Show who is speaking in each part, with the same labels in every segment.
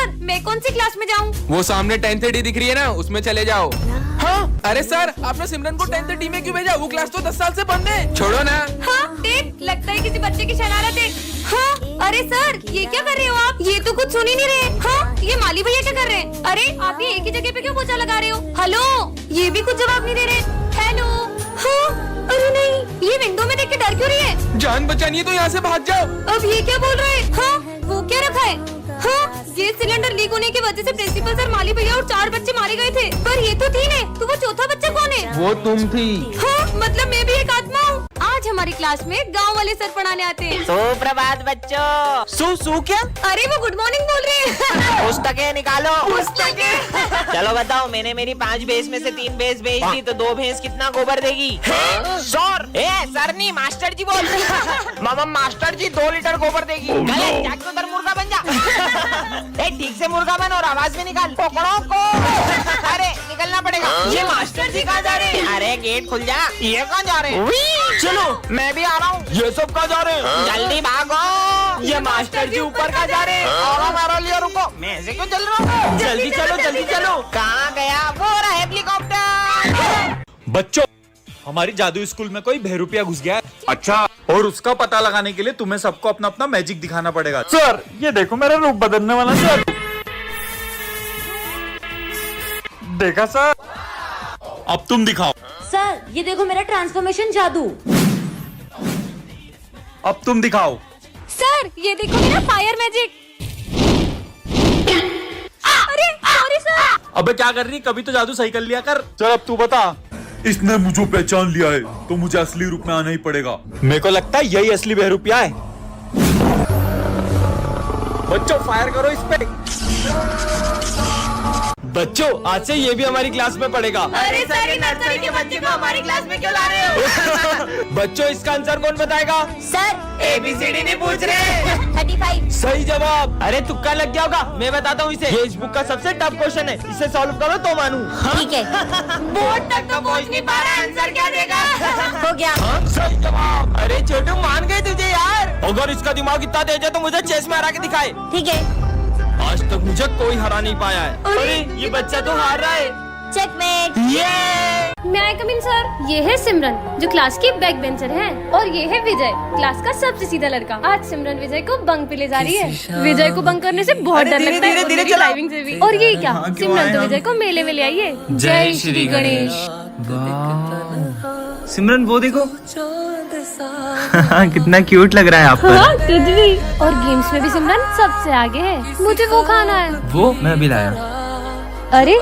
Speaker 1: बाद मैं कौन सी क्लास में जाऊँ?
Speaker 2: वो सामने 10:30 दिख रही है ना, उसमें चले जाओ। हाँ, अरे सर, आपने सिमरन को 10:30 में क्यों भेजा? वो क्लास तो 10 साल से बंद है। छोड़ो ना।
Speaker 1: हाँ, देख, लगता है किसी बच्चे की शरारत है। हाँ, अरे सर, ये क्या कर रहे हो आप? ये तो कुछ सुन ही नहीं रहे। हाँ, ये माली भैया क्या कर रहे हैं? अरे, आप ये एक ही जगह पे क्यों पोछा लगा रहे हो? हेलो, ये भी कुछ जवाब नहीं दे रहे। हेलो, हाँ, अरे नहीं, ये विंडो में देख के डर क्यों रही है?
Speaker 2: जान बचानी है तो यहाँ से भाग जाओ।
Speaker 1: अब ये क्या बोल रहे हैं? हाँ, वो क्या रखा है? हाँ, गैस सिलेंडर लीक होने की वजह से प्रिंसिपल सर, माली भैया और 4 बच्चे मारे गए थे। पर ये तो 3 है, तो वो चौथा बच्चा कौन है?
Speaker 2: वो तुम थी।
Speaker 1: हाँ, मतलब मैं भी एक आत्मा हूँ। आज हमारी क्लास में गांव वाले सर पढ़ाने आते हैं।
Speaker 3: सुप्रभात बच्चों। सू क्या?
Speaker 1: अरे वो गुड मॉर्निंग बोल रहे हैं।
Speaker 3: पुस्तकें निकालो।
Speaker 1: पुस्तकें।
Speaker 3: चलो बताओ, मैंने मेरी 5 भैंस में से 3 भैंस बेच दी, तो 2 भैंस कितना गोबर देगी? सर, सर नहीं, मास्टर जी बोल। मामा मास्टर जी 2 लीटर गोबर देगी। गलत, जाके उधर मुर्गा बन जा। ठीक से मुर्गा बन और आवाज में निकाल। पकड़ो को। अरे निकलना पड़ेगा। ये मास्टर जी कहाँ जा रहे हैं? अरे गेट खुल जा। ये कहाँ जा रहे हैं? चलो मैं भी आ रहा हूँ। ये सब कहाँ जा रहे हैं? जल्दी भागो। ये मास्टर जी ऊपर कहाँ जा रहे हैं? और मेरा लिए रुको, मैं ऐसे क्यों चल रहा हूँ? जल्दी चलो, जल्दी चलो। कहाँ गया? वो रहा हेलीकॉप्टर।
Speaker 4: बच्चों, हमारी जादू स्कूल में कोई बहरूपिया घुस गया है।
Speaker 5: अच्छा,
Speaker 4: और उसका पता लगाने के लिए तुम्हें सबको अपना अपना मैजिक दिखाना पड़ेगा।
Speaker 5: सर ये देखो मेरा रूप बदलने वाला सर। देखा सर?
Speaker 4: अब तुम दिखाओ।
Speaker 6: सर ये देखो मेरा ट्रांसफॉर्मेशन जादू।
Speaker 4: अब तुम दिखाओ।
Speaker 1: सर, ये देखो मेरा फायर मैजिक। अरे सॉरी सर।
Speaker 4: अबे क्या कर रही? कभी तो जादू सही कर लिया कर। चल अब तू बता। इसने मुझे पहचान लिया है तो मुझे असली रूप में आना ही पड़ेगा। मेरे को लगता है यही असली बहरूपिया है। बच्चों फायर करो इस पे।
Speaker 2: बच्चों, आज से ये भी हमारी क्लास में पढ़ेगा।
Speaker 3: अरे सर, नर्सरी के बच्चे को हमारी क्लास में क्यों ला रहे हो?
Speaker 2: बच्चों, इसका आंसर कौन बताएगा?
Speaker 6: सर
Speaker 3: ABCD नहीं पूछ रहे।
Speaker 6: 35।
Speaker 2: सही जवाब। अरे तुक्का लग गया होगा, मैं बताता हूँ इसे। ये इस बुक का सबसे टफ क्वेश्चन है, इसे सॉल्व करो तो मानू।
Speaker 6: ठीक है।
Speaker 3: बोर्ड तक तो पहुँच नहीं पा रहा, आंसर क्या देगा?
Speaker 6: हो गया।
Speaker 2: सही जवाब। अरे छोटू, मान गए तुझे यार। अगर इसका दिमाग इतना तेज है तो मुझे चेस में हरा के दिखाए।
Speaker 6: ठीक है।
Speaker 2: आज तक मुझे कोई हरा नहीं पाया है। अरे ये बच्चा तो हार रहा है।
Speaker 6: चेकमेट।
Speaker 1: मैं आई कम इन सर। ये है सिमरन, जो क्लास की बैक बेंचर है, और ये है विजय, क्लास का सबसे सीधा लड़का। आज सिमरन विजय को बंक पे ले जा रही है। विजय को बंक करने से बहुत डर लगता है,
Speaker 4: धीरे
Speaker 1: और ड्राइविंग से भी। और ये क्या, सिमरन तो विजय को मेले में ले आई है। जय श्री गणेश।
Speaker 7: सिमरन वो देखो। कितना क्यूट लग रहा है आप पर।
Speaker 1: हाँ, तुझ भी। और गेम्स में भी सिमरन सबसे आगे है। मुझे वो खाना है।
Speaker 7: वो मैं अभी लाया।
Speaker 1: अरे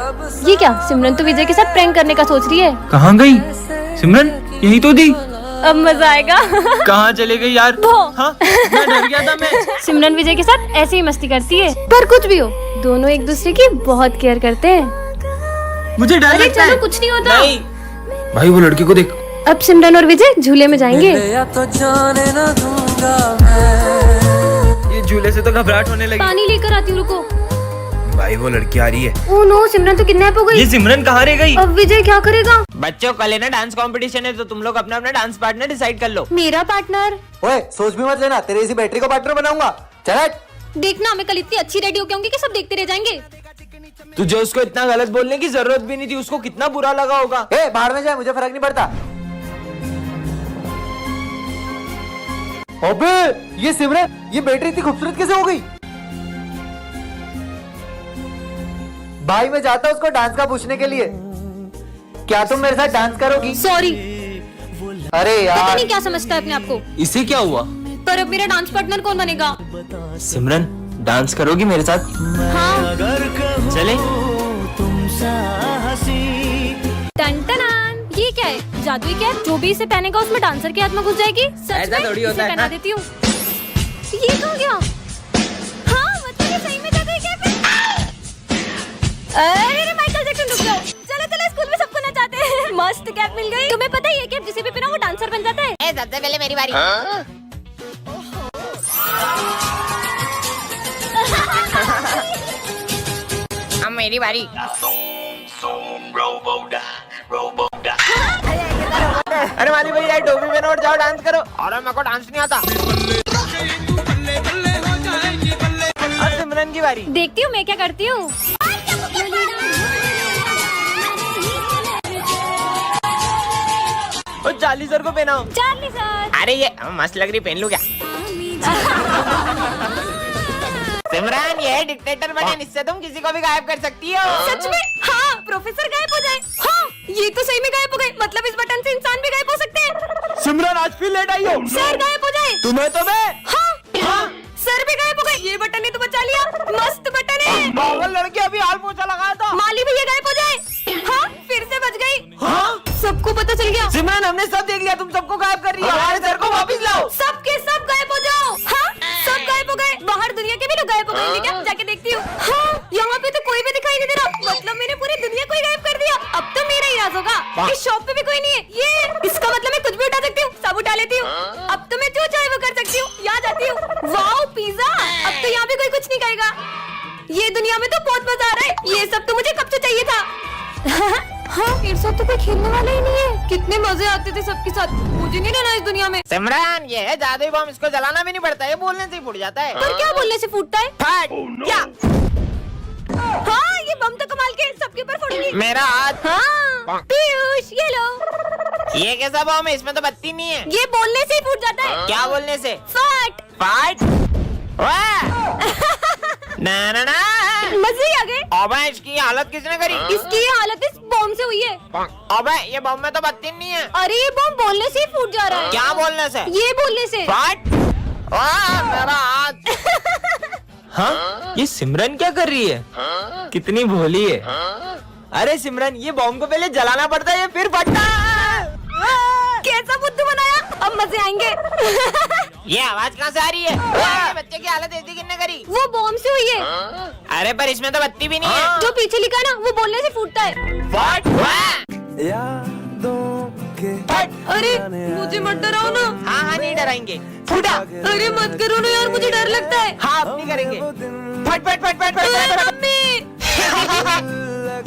Speaker 1: ये क्या, सिमरन तो विजय के साथ प्रैंक करने का सोच रही है।
Speaker 7: कहाँ गई सिमरन? यही तो थी।
Speaker 1: अब मजा आएगा।
Speaker 7: कहाँ चले गई यार?
Speaker 1: वो।
Speaker 7: हाँ, मैं डर गया था मैं।
Speaker 1: सिमरन विजय के साथ ऐसे ही मस्ती करती है, पर कुछ भी हो, दोनों एक दूसरे की बहुत केयर करते हैं।
Speaker 7: मुझे डर
Speaker 1: अरे
Speaker 7: लगता है।
Speaker 1: चलो, कुछ नहीं होता।
Speaker 7: भाई वो लड़की को देख।
Speaker 1: अब सिमरन और विजय झूले में जाएंगे।
Speaker 7: ये झूले से तो घबराहट होने लगी।
Speaker 1: पानी लेकर आती हूँ, रुको।
Speaker 7: भाई वो लड़की आ रही है।
Speaker 1: ओह नो, सिमरन तो किडनैप हो गई।
Speaker 7: ये सिमरन कहाँ रह गई?
Speaker 1: अब विजय क्या करेगा?
Speaker 3: बच्चों, कल है ना डांस कंपटीशन है, तो तुम लोग अपना अपना डांस पार्टनर डिसाइड कर लो।
Speaker 1: मेरा पार्टनर?
Speaker 8: ओए सोच भी मत लेना, तेरे इसी बैटरी को पार्टनर बनाऊंगा। चल
Speaker 1: देखना, मैं कल इतनी अच्छी रेडी हो गई कि सब देखते रह जाएंगे।
Speaker 2: तुझे उसको इतना गलत बोलने की जरूरत भी नहीं थी, उसको कितना बुरा लगा होगा।
Speaker 8: ए बाहर में जाए, मुझे फर्क नहीं पड़ता। अबे ये सिमरन, ये बैटरी इतनी खूबसूरत कैसे हो गई? भाई मैं जाता हूँ उसको डांस का पूछने के लिए। क्या तुम मेरे साथ डांस करोगी?
Speaker 1: सॉरी।
Speaker 8: अरे
Speaker 1: पता
Speaker 8: यार,
Speaker 1: नहीं क्या समझता है अपने आप को।
Speaker 2: इसे क्या हुआ?
Speaker 1: पर अब मेरा डांस पार्टनर कौन बनेगा?
Speaker 2: सिमरन, डांस करोगी मेरे साथ?
Speaker 1: हाँ।
Speaker 2: चले।
Speaker 1: टन टनान, ये क्या है? जादुई कैप, जो भी इसे पहनेगा उसमें डांसर की आत्मा घुस जाएगी। सच में?
Speaker 2: थोड़ी होता
Speaker 1: इसे
Speaker 2: है।
Speaker 1: पहना देती हूँ। ये कहाँ गया? हाँ, मतलब ये सही में जादुई कैप है। अरे माइकल जैक्सन, रुक जाओ। चलो चलो, स्कूल में सबको नचाते हैं। मस्त कैप मिल गई। तुम्हें पता है ये कैप जिसे भी पहना वो डांसर बन जाता है।
Speaker 3: सबसे पहले मेरी बारी। अब मेरी बारी।
Speaker 2: अरे माली भैया, टोपी पहनो और जाओ डांस करो।
Speaker 3: और मेरे को डांस नहीं आता। सिमरन की बारी।
Speaker 1: देखती हूँ मैं क्या करती हूँ।
Speaker 3: ओ चार्ली सर को पहनाओ।
Speaker 1: Charlie sir.
Speaker 3: अरे ये मस्त लग रही, पहन लूं क्या? सिमरन ये डिक्टेटर बटन, इससे तुम किसी को भी गायब कर सकती हो।
Speaker 1: सच में? हाँ, प्रोफेसर गायब हो जाए। हाँ, ये तो सही में गायब हो गए। मतलब इस बटन से इंसान भी गायब हो सकते हैं।
Speaker 3: सिमरन आज फिर लेट आई हो।
Speaker 1: सर गायब हो जाए।
Speaker 3: तुम्हें तो मैं।
Speaker 1: हाँ, सर भी गायब हो गए। ये बटन ने तो बचा लिया। मस्त बटन है।
Speaker 3: पागल लड़की अभी हाल पोछा लगाया था।
Speaker 1: माली भैया गायब हो जाए। हाँ, फिर से बच गई।
Speaker 3: हाँ?
Speaker 1: सबको पता चल गया।
Speaker 3: सिमरन हमने सब देख लिया, तुम सबको गायब कर रही हो। हमारे सर को वापस लाओ।
Speaker 1: सबके सब गायब हो जाओ। हाँ, सब गायब हो गए। बाहर दुनिया के भी लोग गायब हो गए क्या? जाके देखती हूँ। हाँ, यहाँ पे तो कोई भी दिखाई नहीं दे रहा। मतलब मैंने पूरी दुनिया को ही गायब कर दिया। अब तो मेरा ही राज होगा। इस शॉप पे भी कोई नहीं है। ये इसका मतलब मैं कुछ भी उठा सकती हूँ, सब उठा लेती हूँ। अब तो मैं जो चाहे वो कर सकती हूँ। यहाँ जाती हूँ। Wow pizza. अब तो यहाँ पे कोई कुछ नहीं कहेगा। ये दुनिया में तो बहुत मजा आ रहा है। ये सब तो मुझे कब से चाहिए था। हाँ, मेरे साथ तो कोई खेलने वाला ही नहीं है। कितने मजे आते थे सबके साथ। मुझे नहीं रहना इस दुनिया में।
Speaker 3: सिमरन ये है जादुई बम, इसको जलाना भी नहीं पड़ता, ये बोलने से ही फूट जाता है।
Speaker 1: पर क्या बोलने से फूटता है?
Speaker 3: फट क्या?
Speaker 1: हाँ, ये बम तो कमाल के सबके ऊपर फोड़ूंगी।
Speaker 3: मेरा हाथ।
Speaker 1: हाँ, पीयूष ये लो।
Speaker 3: ये कैसा बम है? इसमें तो बत्ती नहीं है।
Speaker 1: ये बोलने से ही फूट जाता है।
Speaker 3: क्या बोलने से?
Speaker 1: फट।
Speaker 3: फट। ना ना ना।
Speaker 1: मजे ही आ गए।
Speaker 3: अबे इसकी हालत किसने करी?
Speaker 1: इसकी ये हालत इस बम से हुई है।
Speaker 3: अबे ये बम में तो बत्ती नहीं है।
Speaker 1: अरे ये बम बोलने से ही फूट जा रहा है।
Speaker 3: क्या बोलने से?
Speaker 1: ये बोलने से।
Speaker 3: फट। मेरा हाथ। हाँ? ये सिमरन क्या कर रही है? कितनी भोली है। अरे सिमरन ये बम को पहले जलाना पड़ता है, ये फिर फटता है।
Speaker 1: कैसा बुद्धू बनाया? अब मजे आएंगे।
Speaker 3: ये आवाज कहाँ से आ रही है? ये बच्चे की हालत ऐसी किसने करी?
Speaker 1: वो बम से हुई है।
Speaker 3: अरे पर इसमें तो बत्ती भी नहीं है।
Speaker 1: जो पीछे लिखा ना, वो बोलने से फूटता है।
Speaker 3: फट।
Speaker 1: अरे मुझे मत डराओ ना।
Speaker 3: हाँ हाँ नहीं डराएंगे। फूटा।
Speaker 1: अरे मत करो ना यार, मुझे डर लगता है।
Speaker 3: हाँ अब नहीं करेंगे। फट फट फट फट फट।
Speaker 1: मम्मी।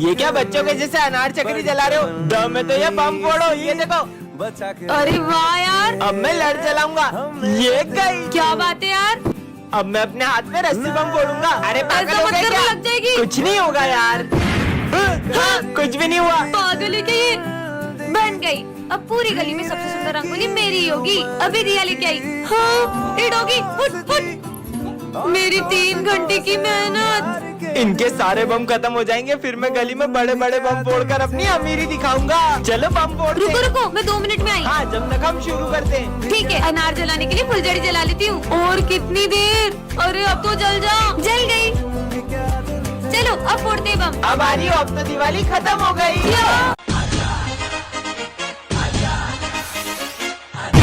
Speaker 3: ये क्या बच्चों के जैसे अनार चक्री जला रहे हो? दम में तो ये बम फोड़ो, ये देखो।
Speaker 1: अरे वाह यार।
Speaker 3: अब मैं लड़ जलाऊंगा। ये गई।
Speaker 1: क्या बात है यार।
Speaker 3: अब मैं अपने हाथ में रस्सी बम फोड़ूंगा। अरे पागल
Speaker 1: ऐसा
Speaker 3: हो
Speaker 1: मत
Speaker 3: गए
Speaker 1: करो,
Speaker 3: क्या?
Speaker 1: लग जाएगी।
Speaker 3: कुछ नहीं होगा यार। कुछ भी नहीं हुआ।
Speaker 1: पागल है क्या ये? बन गई। अब पूरी गली में सबसे सुंदर रंगोली मेरी ही होगी। अभी रिया लेके आई। हाँ, हिट होगी। Foot foot. मेरी 3 घंटे की मेहनत।
Speaker 3: इनके सारे बम खत्म हो जाएंगे, फिर मैं गली में बड़े बड़े बम फोड़कर अपनी अमीरी दिखाऊंगा। चलो बम फोड़ते
Speaker 1: रुको
Speaker 3: हैं।
Speaker 1: रुको, मैं 2 मिनट में आई।
Speaker 3: हाँ जब तक हम शुरू करते हैं।
Speaker 1: ठीक है, अनार जलाने के लिए फुलझड़ी जला लेती हूँ। और कितनी देर? अरे अब तो जल जा। जल गई। चलो अब फोड़ते हैं बम।
Speaker 3: अब आ रही हो, अब तो दिवाली खत्म हो गई।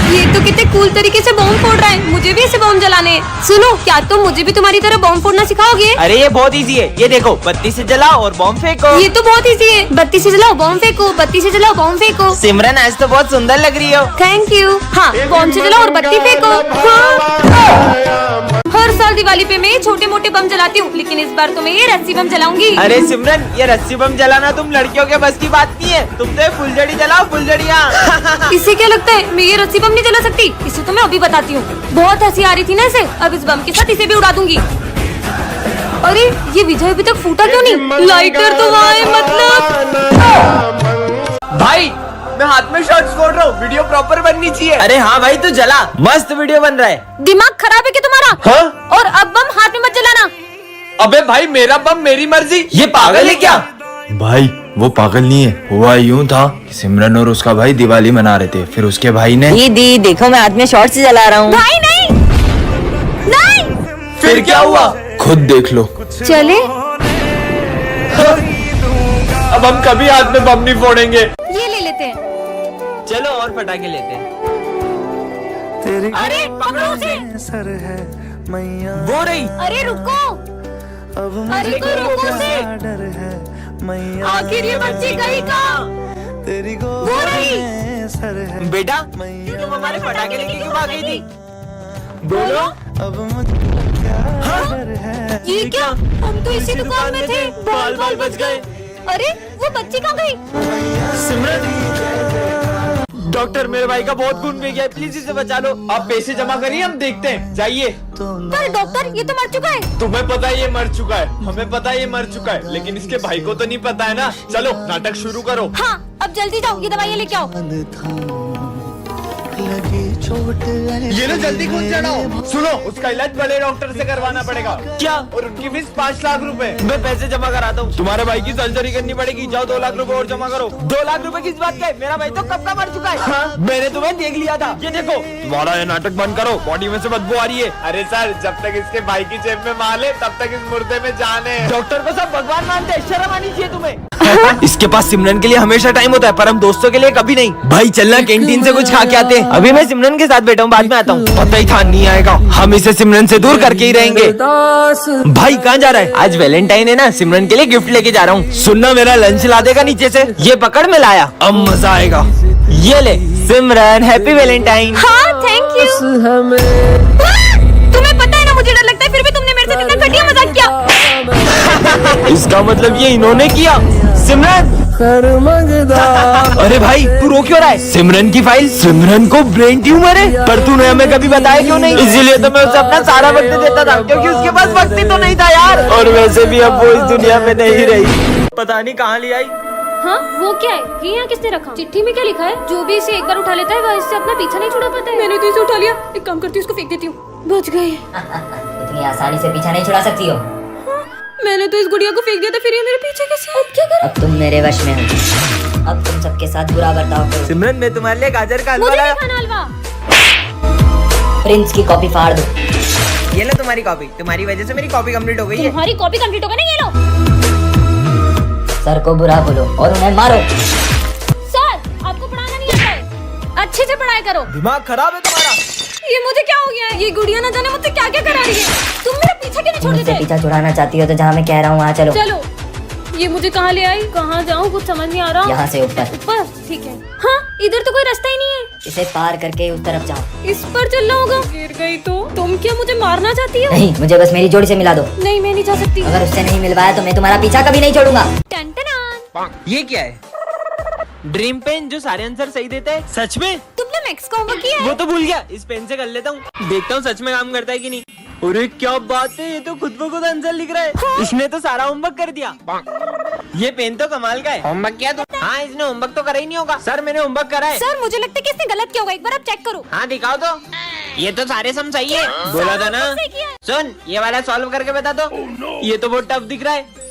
Speaker 1: ये तो कितने कूल तरीके से बम फोड़ रहा है। मुझे भी ऐसे बम जलाने हैं। सुनो, क्या तुम मुझे भी तुम्हारी तरह बम फोड़ना सिखाओगे?
Speaker 3: अरे ये बहुत इजी है, ये देखो बत्ती से जलाओ और बम फेंको।
Speaker 1: ये तो बहुत इजी है। बत्ती से जलाओ बम फेंको, बत्ती से जलाओ बम फेंको।
Speaker 3: सिमरन आज तो बहुत सुंदर लग रही हो।
Speaker 1: Thank you. हाँ, बम से जलाओ और बत्ती फेंको। हाँ। हर साल दिवाली पे मैं छोटे मोटे बम जलाती हूँ, लेकिन इस बार तो मैं ये रस्सी बम जलाऊंगी।
Speaker 3: अरे सिमरन ये रस्सी बम जलाना तुम लड़कियों के बस की बात नहीं है। तुम तो फुलझड़ी जलाओ, फुलझड़ियाँ।
Speaker 1: इसे क्या लगता है मैं ये रस्सी बम नहीं जला सकती? इसे तो मैं अभी बताती हूँ। बहुत हंसी आ रही थी ना इसे। अब इस बम के साथ इसे भी उड़ा दूंगी। अरे ये विजय अभी तक फूटा क्यों नहीं? लाइटर तो वहाँ है मतलब।
Speaker 3: भाई मैं हाथ में शॉट्स फोड़ रहा हूँ, वीडियो प्रॉपर बननी चाहिए। अरे हाँ भाई तू जला, मस्त वीडियो बन रहा है।
Speaker 1: दिमाग खराब है क्या तुम्हारा?
Speaker 3: हाँ?
Speaker 1: और अब बम हाथ में मत जलाना।
Speaker 5: अबे भाई मेरा बम मेरी मर्जी।
Speaker 3: ये पागल है क्या?
Speaker 7: भाई वो पागल नहीं है, हुआ यूं था कि सिमरन और उसका भाई दिवाली मना रहे थे, फिर उसके भाई ने
Speaker 6: दीदी देखो मैं हाथ में शॉर्ट से जला रहा हूँ।
Speaker 1: भाई नहीं नहीं।
Speaker 3: फिर क्या हुआ?
Speaker 7: खुद देख लो।
Speaker 1: चले
Speaker 5: अब हम कभी हाथ में बम नहीं फोड़ेंगे।
Speaker 1: ये ले लेते हैं।
Speaker 3: चलो और पटाखे लेते हैं।
Speaker 1: अरे पकड़ो उसे।
Speaker 3: वो रही।
Speaker 1: अरे रुको। अरे तो रुको उसे। आखिर ये बच्ची गई कहाँ? वो रही।
Speaker 3: बेटा तुम हमारे पटाखे लेके क्यों भाग गई थी? बोलो।
Speaker 1: ये क्या? हम तो इसी दुकान में थे।
Speaker 3: बाल बच गए।
Speaker 1: अरे वो बच्ची कहाँ गई?
Speaker 5: डॉक्टर मेरे भाई का बहुत खून बह गया है, प्लीज इसे बचा लो। आप पैसे जमा करिए, हम देखते हैं, जाइए।
Speaker 1: पर डॉक्टर ये तो मर चुका है।
Speaker 5: तुम्हें पता है ये मर चुका है, हमें पता है ये मर चुका है, लेकिन इसके भाई को तो नहीं पता है ना। चलो नाटक शुरू करो।
Speaker 1: हाँ अब जल्दी जाओ, ये दवाइयाँ लेके आओ।
Speaker 5: ये लो जल्दी कूद चढ़ाओ। सुनो, उसका इलाज बड़े डॉक्टर से करवाना पड़ेगा। क्या? और उनकी फीस 5 लाख रुपए। मैं पैसे जमा कराता हूँ। तुम्हारे भाई की सर्जरी करनी पड़ेगी, जाओ 2 लाख रुपए और जमा करो। 2 लाख रुपए किस बात का? मेरा भाई तो कब का मर चुका है। हाँ? मैंने तुम्हें देख लिया था। ये देखो, तुम्हारा ये नाटक बंद करो, बॉडी में से बदबू आ रही है। अरे सर, जब तक इसके भाई की जेब में माल है तब तक इस मुर्दे में जान है। डॉक्टर को सब भगवान मानते हैं, शर्म आनी चाहिए तुम्हें।
Speaker 7: इसके पास सिमरन के लिए हमेशा टाइम होता है, पर हम दोस्तों के लिए कभी नहीं। भाई चलना कैंटीन से कुछ खा के आते हैं।
Speaker 3: अभी मैं सिमरन के साथ बैठा हूँ, बाद में आता हूँ।
Speaker 7: पता ही था नहीं आएगा, हम इसे सिमरन से दूर करके ही रहेंगे। भाई कहाँ जा रहा है?
Speaker 3: आज वैलेंटाइन है ना, सिमरन के लिए गिफ्ट लेके जा रहा हूँ।
Speaker 7: सुनना, मेरा लंच ला देगा नीचे से?
Speaker 3: ये पकड़ में लाया,
Speaker 7: अब मजा आएगा।
Speaker 3: ये ले सिमरन, हैप्पी वैलेंटाइन।
Speaker 1: हाँ थैंक यू। तुम्हें पता है ना मुझे डर लगता है, फिर भी तुमने मेरे से कितना घटिया मजाक किया।
Speaker 7: इसका मतलब ये इन्होंने किया। सिमरन, अरे भाई तू रो क्यों रहा है? सिमरन की फाइल, सिमरन को ब्रेन ट्यूमर है, पर तूने हमें कभी बताया क्यों नहीं?
Speaker 3: इसीलिए तो मैं उसे अपना सारा वक्त देता था, क्योंकि उसके पास वक्त ही तो नहीं था यार।
Speaker 7: और वैसे भी अब वो इस दुनिया में नहीं रही।
Speaker 5: पता नहीं कहाँ ले आई।
Speaker 1: हाँ वो क्या है? ये यहाँ किसने रखा? चिट्ठी में क्या लिखा है? जो भी इसे एक बार उठा लेता है वह इससे अपना पीछा नहीं छुड़ा पाता है। मैंने तो इसे उठा लिया, एक काम करती हूँ, इसको फेंक देती हूँ। बच गए।
Speaker 6: इतनी आसानी से पीछा नहीं छुड़ा सकती हो।
Speaker 1: मैंने तो इस गुड़िया को फेंक दिया था, फिर ये मेरे पीछे कैसे? अब क्या करूं?
Speaker 6: अब तुम मेरे वश में हो। अब तुम सबके साथ बुरा बर्ताव करो।
Speaker 3: सिमरन, मैं तुम्हारे लिए गाजर का हलवा
Speaker 1: मुझे
Speaker 3: लाया।
Speaker 1: नहीं खाना हलवा।
Speaker 6: प्रिंस की कॉपी फाड़ दो।
Speaker 3: ये लो तुम्हारी कॉपी, तुम्हारी वजह से मेरी कॉपी कंप्लीट हो गई है।
Speaker 1: तुम्हारी कॉपी कंप्लीट हो गई ना, ये लो।
Speaker 6: सर को बुरा बोलो और उन्हें मारो।
Speaker 1: सर आपको पढ़ाना नहीं आता है, अच्छे से पढ़ाई करो।
Speaker 3: दिमाग खराब है तुम्हारा।
Speaker 1: ये मुझे क्या हो गया है? ये गुड़िया ना जाने मुझसे क्या क्या करा रही है। तुम मेरा पीछा क्यों नहीं छोड़
Speaker 6: मुझसे
Speaker 1: देते?
Speaker 6: पीछा छुड़ाना चाहती हो तो जहाँ मैं कह रहा हूँ वहाँ चलो।
Speaker 1: चलो। ये मुझे कहाँ ले आई? कहाँ जाऊँ कुछ समझ नहीं आ रहा।
Speaker 6: यहाँ से ऊपर।
Speaker 1: ऊपर? ठीक है। हाँ इधर तो कोई रास्ता ही नहीं है।
Speaker 6: इसे पार करके उस तरफ जाओ।
Speaker 1: इस पर चलना होगा। गिर गई तो? तुम क्या मुझे मारना चाहती हो?
Speaker 6: नहीं, मुझे बस मेरी जोड़ी से मिला दो।
Speaker 1: नहीं मैं नहीं जा सकती।
Speaker 6: अगर उससे नहीं मिलवाया तो मैं तुम्हारा पीछा कभी नहीं छोड़ूंगा।
Speaker 1: टन-टन-आन।
Speaker 3: ये क्या है? ड्रीम पेन जो सारे आंसर सही देता है। सच में?
Speaker 1: तुमने मैक्स का होमवर्क किया है?
Speaker 3: वो तो भूल गया, इस पेन से कर लेता हूँ, देखता हूँ सच में काम करता है कि नहीं। अरे क्या बात है, ये तो खुद ब खुद आंसर लिख रहा है।
Speaker 1: हाँ।
Speaker 3: इसने तो सारा होमवर्क कर दिया। ये पेन तो कमाल का है। होमवर्क किया तो? हाँ, इसने होमवर्क तो करा ही नहीं होगा। सर मैंने होमवर्क करा है।
Speaker 1: सर मुझे लगता है कि इसने गलत किया होगा, एक बार आप चेक करो।
Speaker 3: हाँ दिखाओ तो। ये तो सारे सम सही है। बोला था ना।
Speaker 1: सही किया है।
Speaker 3: सुन, ये वाला सॉल्व करके बता दो। ये तो बहुत टफ दिख रहा है।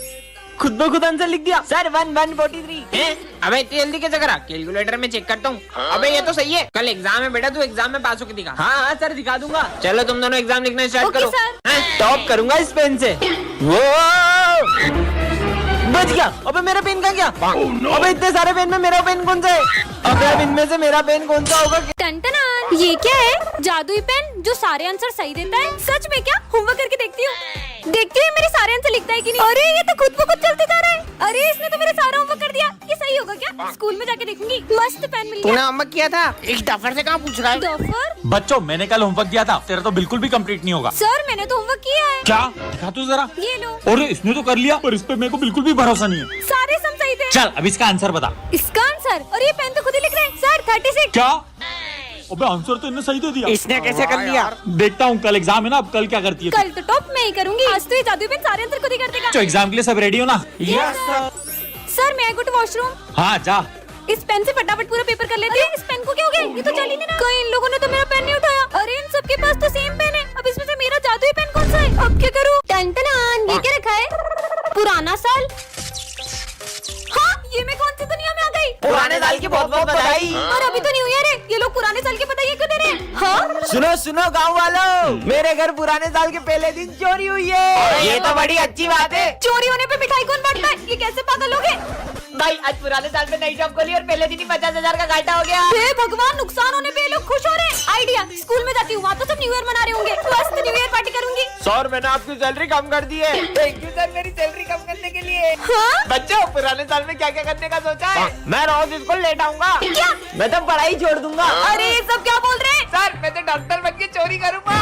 Speaker 3: खुद ब खुद आंसर लिख दिया। सर 143 है। अबे इतनी जल्दी कैसे करा? कैलकुलेटर में चेक करता हूँ। अबे ये तो सही है। कल एग्जाम है बेटा, तू एग्जाम में पास होके दिखा। हाँ हाँ सर दिखा दूंगा। चलो तुम दोनों एग्जाम लिखना स्टार्ट
Speaker 1: ओके,
Speaker 3: करो।
Speaker 1: सर।
Speaker 3: टॉप करूंगा इस पेन से। वो बच गया। अबे मेरा पेन कहाँ गया? अबे इतने सारे पेन में मेरा पेन कौन सा है? अबे अब इनमें से मेरा पेन कौन सा होगा?
Speaker 1: टन-टन-आन। ये क्या है? जादुई पेन जो सारे आंसर सही देता है? सच में क्या? होमवर्क करके देखती हूँ। देखती हूँ मेरे सारे आंसर लिखता है कि नहीं। अरे ये तो खुद ब खुद चलते जा रहा है। अरे इसने तो मेरा सारा होमवर्क कर दिया। ये सही होगा क्या? स्कूल में जाके देखूंगी। मस्त पेन मिल
Speaker 3: तूने
Speaker 1: गया।
Speaker 3: होमवर्क किया था? इस डफर से कहाँ पूछ रहा है?
Speaker 1: डॉफर?
Speaker 4: बच्चों, मैंने कल होमवर्क दिया था, तेरा तो बिल्कुल भी कंप्लीट नहीं होगा।
Speaker 1: सर मैंने तो होमवर्क किया है।
Speaker 4: क्या? दिखा तू जरा।
Speaker 1: ये लो।
Speaker 4: और इसने तो कर लिया, पर इस पे मेरे को बिल्कुल भी भरोसा नहीं है।
Speaker 1: सारे सम सही थे।
Speaker 4: चल अब इसका आंसर बता।
Speaker 1: इसका आंसर? और ये पेन तो खुद ही लिख रहे हैं। सर 36।
Speaker 4: क्या? अबे आंसर तो इन्हें सही दे दिया।
Speaker 3: इसने कैसे कर लिया?
Speaker 4: देखता हूँ कल एग्जाम है ना, अब कल क्या करती है।
Speaker 1: कल तो टॉप मैं ही करूंगी। आज तो ये जादुई पेन सारे आंसर खुद ही कर देगा।
Speaker 4: तो एग्जाम के लिए सब रेडी हो ना?
Speaker 1: सर मैं गो टू वॉशरूम।
Speaker 4: हाँ जा।
Speaker 1: इस पेन से फटाफट पूरा पेपर कर लेती हूँ। इस पेन को क्या हो गया? ये तो चल ही नहीं रहा। कई इन लोगों ने तो मेरा पेन नहीं उठाया। अरे इन सबके पास तो सेम पेन है। अब इसमें से मेरा जादुई पेन कौन सा है? अब क्या करूँ? टन-टन-आन। ये क्या रखा है? पुराना साल। हाँ ये मैं कौन सी दुनिया में आ गई?
Speaker 3: पुराने साल की बहुत बहुत बधाई।
Speaker 1: और अभी तो न्यू ईयर है। ये लोग पुराने साल की बधाई क्यों दे रहे हैं? हाँ
Speaker 3: सुनो सुनो गाँव वालों, मेरे घर पुराने साल के पहले दिन चोरी हुई है। ये तो बड़ी अच्छी बात है।
Speaker 1: चोरी होने पे मिठाई कौन बांटता है? ये कैसे पागल हो गए?
Speaker 3: भाई आज पुराने साल में नई जॉब खोली और पहले दिन ही 50,000 का घाटा हो गया।
Speaker 1: हे भगवान, नुकसान होने पे ये लोग खुश हो रहे हैं। आइडिया, स्कूल में जाती हूँ, वहाँ तो सब न्यू ईयर मना रहे होंगे। मस्त न्यू ईयर पार्टी करूंगी।
Speaker 3: सर मैंने आपकी सैलरी कम कर दी है। थैंक यू सर मेरी सैलरी कम करने के लिए।
Speaker 1: हाँ?
Speaker 3: बच्चों पुराने साल में क्या क्या करने का सोचा है? मैं रोज स्कूल लेट आऊंगा।
Speaker 1: क्या?
Speaker 3: मैं तो पढ़ाई छोड़ दूंगा।
Speaker 1: अरे ये सब क्या बोल रहे हैं?
Speaker 3: सर मैं तो डॉक्टर बन के चोरी करूंगा।